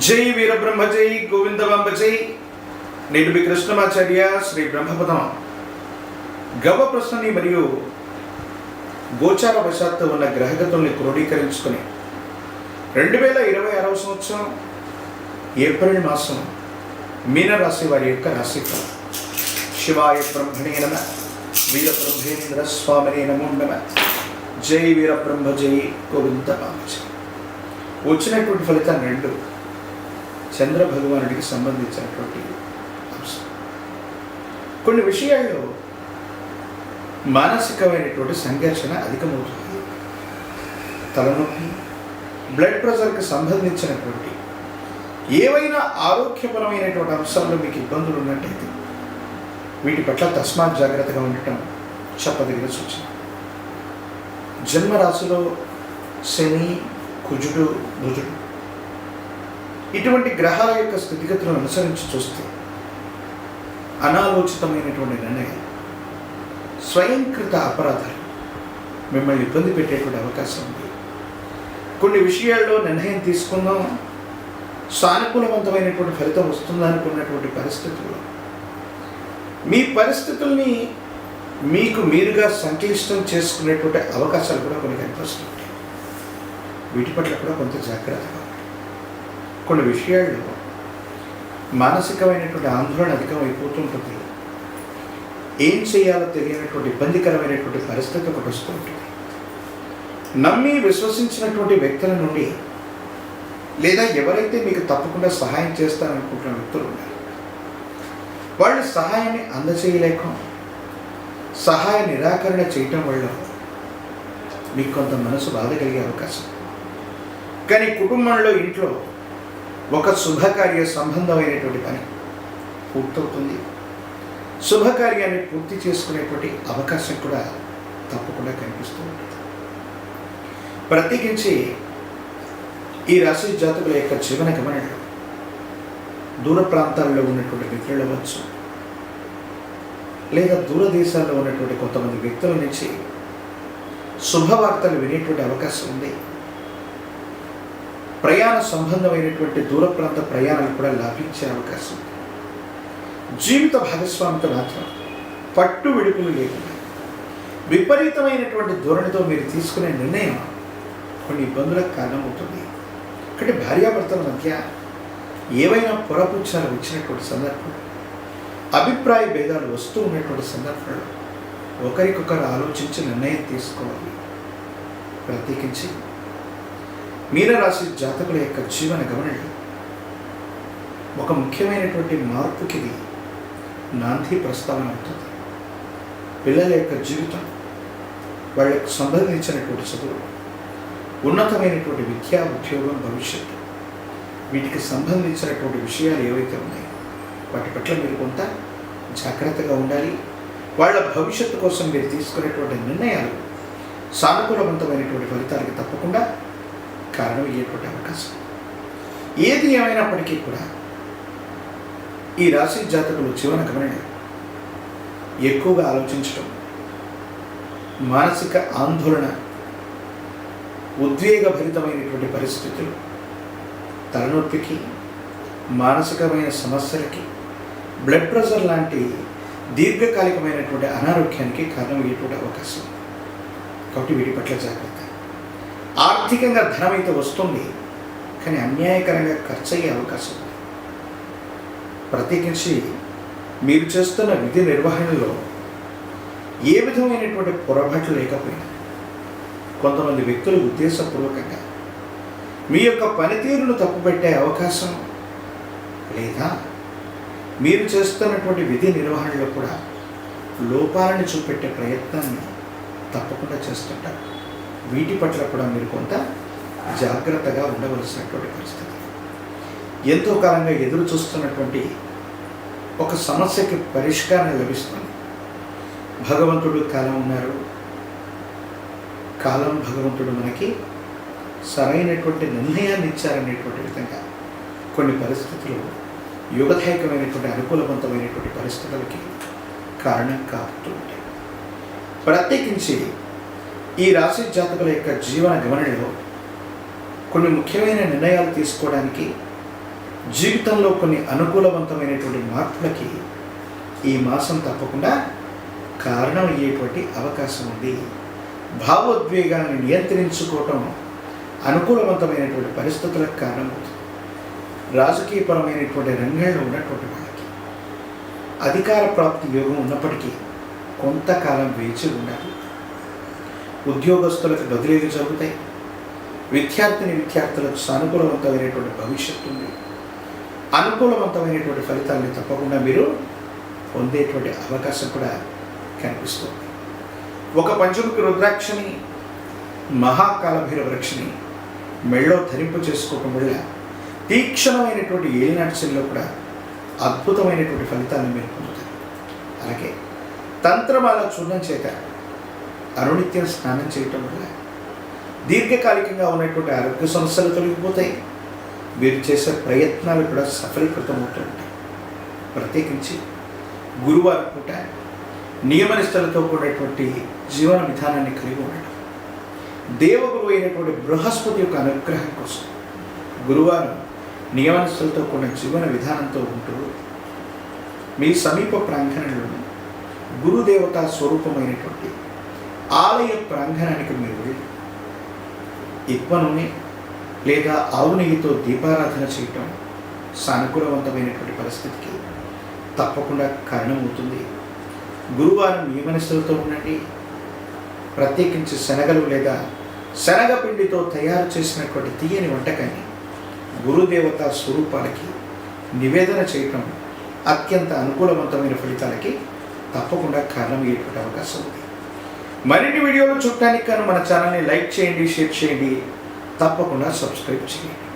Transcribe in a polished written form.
జై వీరబ్రహ్మ జై గోవిందవాంబ జై. నేడు మీ కృష్ణమాచార్య శ్రీ బ్రహ్మపదం గవ ప్రశ్నని మరియు గోచార వశాత్తు ఉన్న గ్రహగతుల్ని క్రోడీకరించుకొని 2026 సంవత్సరం ఏప్రిల్ మాసం మీనరాశి వారి యొక్క రాశిఫలం. శివాయ బ్రహ్మణే నమ, వీరబ్రహ్మేంద్ర స్వామినే నమో నమ. జై వీరబ్రహ్మ జై గోవిందవాంబ జై. వచ్చినటువంటి ఫలితాన్ని రెండు చంద్ర భగవానుడికి సంబంధించినటువంటి అంశం. కొన్ని విషయాల్లో మానసికమైనటువంటి సంఘర్షణ అధికమవుతుంది. తలనొప్పి, బ్లడ్ ప్రెషర్కి సంబంధించినటువంటి ఏవైనా ఆరోగ్యపరమైనటువంటి అంశాల్లో మీకు ఇబ్బందులు ఉన్నట్టయితే వీటి పట్ల తస్మాత్ జాగ్రత్తగా ఉండటం చెప్పదగిన సూచన. జన్మరాశిలో శని, కుజుడు, బుధుడు ఇటువంటి గ్రహాల యొక్క స్థితిగతులను అనుసరించి చూస్తే అనాలోచితమైనటువంటి నిర్ణయాలు, స్వయంకృత అపరాధాలు మిమ్మల్ని ఇబ్బంది పెట్టేటువంటి అవకాశం ఉంది. కొన్ని విషయాల్లో నిర్ణయం తీసుకుందాం, సానుకూలవంతమైనటువంటి ఫలితం వస్తుందా అనుకున్నటువంటి పరిస్థితుల్లో మీ పరిస్థితుల్ని మీకు మీరుగా సంక్లిష్టం చేసుకునేటువంటి అవకాశాలు కూడా కొన్ని కనిపిస్తుంటాయి. వీటి పట్ల కూడా కొంత జాగ్రత్తగా. కొన్ని విషయాల్లో మానసికమైనటువంటి ఆందోళన అధికమైపోతుంటుంది. ఏం చేయాలో తెలియనటువంటి ఇబ్బందికరమైనటువంటి పరిస్థితి ఒకటి వస్తూ ఉంటుంది. నమ్మి విశ్వసించినటువంటి వ్యక్తుల నుండి లేదా ఎవరైతే మీకు తప్పకుండా సహాయం చేస్తారనుకుంటున్న వ్యక్తులు ఉన్నారు, వాళ్ళు సహాయాన్ని అందచేయలేక సహాయ నిరాకరణ చేయటం వల్ల మీకు కొంత మనసు బాధ కలిగే అవకాశం. కానీ కుటుంబంలో, ఇంట్లో ఒక శుభకార్య సంబంధమైనటువంటి పని పూర్తవుతుంది. శుభకార్యాన్ని పూర్తి చేసుకునేటువంటి అవకాశం కూడా తప్పకుండా కనిపిస్తూ ఉంటుంది. ప్రత్యేకించి ఈ రాశి జాతకుల యొక్క జీవన గమనంలో దూర ప్రాంతాల్లో ఉన్నటువంటి మిత్రులు అవ్వచ్చు, లేదా దూరదేశాల్లో ఉన్నటువంటి కొంతమంది వ్యక్తుల నుంచి శుభవార్తలు వినేటువంటి అవకాశం ఉంది. ప్రయాణ సంబంధమైనటువంటి దూర ప్రాంత ప్రయాణాలు కూడా లాభించే అవకాశం ఉంది. జీవిత భాగస్వామితో మాత్రం పట్టు విడుపులు లేకుండా విపరీతమైనటువంటి ధోరణితో మీరు తీసుకునే నిర్ణయం కొన్ని ఇబ్బందులకు కారణమవుతుంది. అంటే భార్యాభర్తల మధ్య ఏవైనా పొరపుచ్చాలు వచ్చినటువంటి సందర్భం, అభిప్రాయ భేదాలు వస్తూ ఉన్నటువంటి సందర్భంలో ఒకరికొకరు ఆలోచించి నిర్ణయం తీసుకోవాలి. ప్రత్యేకించి మీనరాశి జాతకుల యొక్క జీవన గమనంలో ఒక ముఖ్యమైనటువంటి మార్పుకి ఇది నాంది ప్రస్తావన అవుతుంది. పిల్లల యొక్క జీవితం, వాళ్ళకు సంబంధించినటువంటి చదువు, ఉన్నతమైనటువంటి విద్యా, ఉద్యోగం, భవిష్యత్తు, వీటికి సంబంధించినటువంటి విషయాలు ఏవైతే ఉన్నాయో వాటి పట్ల మీరు కొంత జాగ్రత్తగా ఉండాలి. వాళ్ళ భవిష్యత్తు కోసం మీరు తీసుకునేటువంటి నిర్ణయాలు సానుకూలవంతమైనటువంటి ఫలితాలకి తప్పకుండా కారణం అయ్యేటువంటి అవకాశం. ఏది ఏమైనప్పటికీ కూడా ఈ రాశి జాతకులు జీవన గమనంలో ఎక్కువగా ఆలోచించడం, మానసిక ఆందోళన, ఉద్వేగభరితమైనటువంటి పరిస్థితులు, తలనొప్పికి, మానసికమైన సమస్యలకి, బ్లడ్ ప్రెషర్ లాంటి దీర్ఘకాలికమైనటువంటి అనారోగ్యానికి కారణమయ్యేటువంటి అవకాశం. కాబట్టి వీటి పట్ల జాగ్రత్త. ఆర్థికంగా ధనమైతే వస్తుంది, కానీ అన్యాయకరంగా ఖర్చు అయ్యే అవకాశం ఉంది. ప్రత్యేకించి మీరు చేస్తున్న విధి నిర్వహణలో ఏ విధమైనటువంటి పొరపాట్లు లేకపోయినా కొంతమంది వ్యక్తులు ఉద్దేశపూర్వకంగా మీ యొక్క పనితీరును తప్పుపెట్టే అవకాశం, లేదా మీరు చేస్తున్నటువంటి విధి నిర్వహణలో కూడా లోపాలను చూపెట్టే ప్రయత్నాన్ని తప్పకుండా చేస్తుంటారు. వీటి పట్ల కూడా మీరు కొంత జాగ్రత్తగా ఉండవలసినటువంటి పరిస్థితి. ఎంతో కాలంగా ఎదురు చూస్తున్నటువంటి ఒక సమస్యకి పరిష్కారం లభిస్తుంది. భగవంతుడు కాలం ఉన్నారు, కాలం భగవంతుడు మనకి సరైనటువంటి నిర్ణయాన్ని ఇచ్చారనేటువంటి విధంగా కొన్ని పరిస్థితులు యుగదాయకమైనటువంటి అనుకూలవంతమైనటువంటి పరిస్థితులకి కారణం కాపుతూ ఉంటాయి. ప్రత్యేకించి ఈ రాశి జాతకుల యొక్క జీవన గమనంలో కొన్ని ముఖ్యమైన నిర్ణయాలు తీసుకోవడానికి జీవితంలో కొన్ని అనుకూలవంతమైనటువంటి మార్పులకి ఈ మాసం తప్పకుండా కారణం అయ్యేటువంటి అవకాశం ఉంది. భావోద్వేగాన్ని నియంత్రించుకోవటం అనుకూలవంతమైనటువంటి పరిస్థితులకు కారణమవుతుంది. రాజకీయపరమైనటువంటి రంగంలో ఉన్నటువంటి వాళ్ళకి అధికార ప్రాప్తి యోగం ఉన్నప్పటికీ కొంతకాలం వేచి ఉండాలి. ఉద్యోగస్తులకు బదిలీలు జరుగుతాయి. విద్యార్థులకు సానుకూలవంతమైనటువంటి భవిష్యత్తు ఉంది. అనుకూలవంతమైనటువంటి ఫలితాలను తప్పకుండా మీరు పొందేటువంటి అవకాశం కూడా కనిపిస్తుంది. ఒక పంచముఖి రుద్రాక్షని, మహాకాలభైరవ వృక్షని మెళ్ళో ధరింపు చేసుకోవటం వల్ల తీక్షణమైనటువంటి ఏలినాటి శనిలో కూడా అద్భుతమైనటువంటి ఫలితాలను మీరు పొందుతారు. అలాగే తంత్రమాల చూర్ణం చేత అనునిత్యం స్నానం చేయటం వల్ల దీర్ఘకాలికంగా ఉన్నటువంటి ఆరోగ్య సమస్యలు తొలగిపోతాయి. మీరు చేసే ప్రయత్నాలు కూడా సఫలీకృతమవుతూ ఉంటాయి. ప్రత్యేకించి గురువారం పూట నియమనిష్టలతో కూడినటువంటి జీవన విధానాన్ని కలిగి ఉండడం, దేవగురు అయినటువంటి బృహస్పతి యొక్క అనుగ్రహం కోసం గురువారం నియమనిష్టలతో కూడిన జీవన విధానంతో ఉంటూ మీ సమీప ప్రాంగణంలో గురుదేవతా స్వరూపమైనటువంటి ఆలయ ప్రాంగణానికి మీరు వెళ్ళి ఇప్ప నూనె లేదా ఆవు నెయ్యితో దీపారాధన చేయటం సానుకూలవంతమైనటువంటి పరిస్థితికి తప్పకుండా కారణమవుతుంది. గురువారం నియమనిష్టలతో ఉండండి. ప్రత్యేకించి శనగలు లేదా శనగపిండితో తయారు చేసినటువంటి తీయని వంటకాన్ని గురుదేవతా స్వరూపాలకి నివేదన చేయటం అత్యంత అనుకూలవంతమైన ఫలితాలకి తప్పకుండా కారణమయ్యేటువంటి అవకాశం ఉంది. మరిన్ని వీడియోలు చూడటానికి గాను మన ఛానల్ని లైక్ చేయండి, షేర్ చేయండి, తప్పకుండా సబ్స్క్రైబ్ చేయండి.